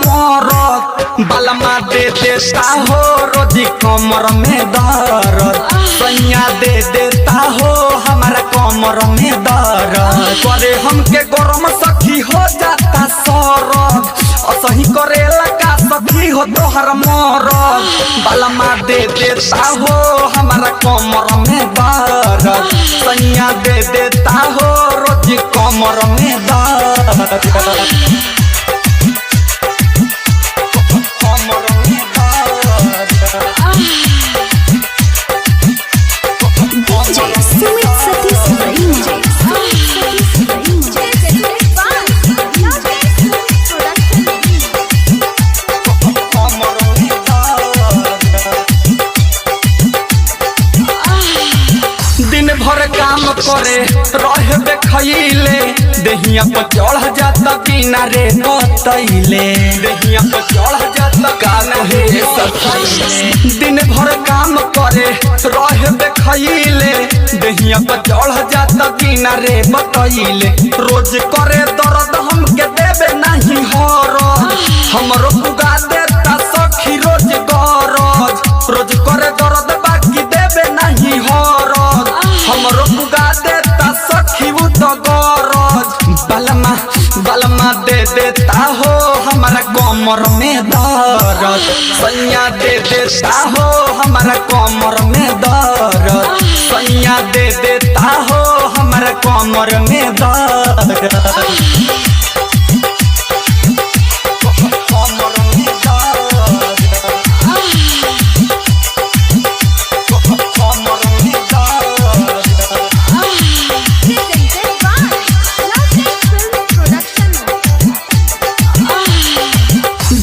मरद बलमा दे देता हो रोजी कमर में दर्द सैया दे देता हो हमारा कमर में दर्द करे हमके गरम सखी हो जाता सरद असही करेला का सखी हो तोहर मरद बलमा दे देता हो हमारा कमर में दर्द सैया दे देता हो रोजी कमर में दर्द भर काम करे रहे देखैले देहिया पर चढ़ जाता बिना रे बतैले देहिया पर चढ़ जाता कान हे सखैले दिन भर काम करे रहे देखैले देहिया पर चढ़ जाता बिना रे बतैले रोज करे दर्द हमके देबे नहीं हरद हमरो पुगा देता सखी रोज गरज रोज करे दर्द बाकी देबे नहीं हरद हमरो पुगा देता सखी वो तो गरज बलमा बलमा दे देता हो हमारा कमर में दर्द सैया दे देता हो हमारा कमर में दर्द सैया दे देता हो हमारा कमर में दर्द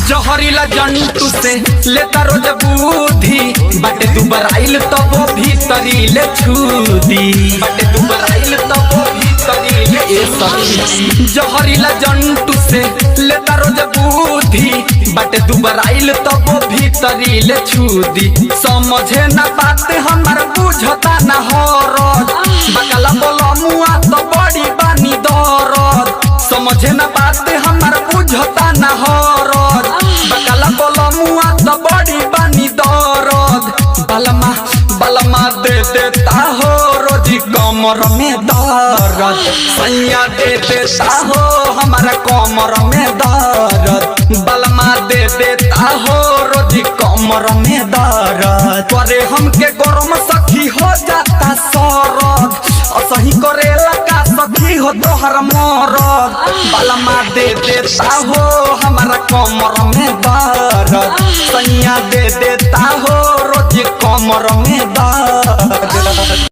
जहरीला जंतु से लेता रोज बुद्धि बाटे दुबराइल तब वो भीतरी ले छूदी बाटे दुबराइल तब वो भीतरी ले ए सखी जहरीला जंतु से लेता रोज बुद्धि बाटे दुबराइल तब वो भीतरी ले छूदी समझे ना बात हमार बुझता ना हरद बकला बोला मुआ तो बड़ी बानी दर्द समझे ना बात हमार बुझता ना हरद बकला बोला मुआ तो बड़ी बानी दर्द बलमा बलमा दे देता हो रोजी कमर में दर्द सैया दे देता हो हमारा कमर में दर्द बलमा दे देता हो रोजी कमर में दर्द करे हमके गरम सखी हो जाता सरद असही करेला का सखी हो तोहर मरद बलमा दे देता हो हमारा कमर में दर्द सैया दे देता हो रोजी कमर में दर्द।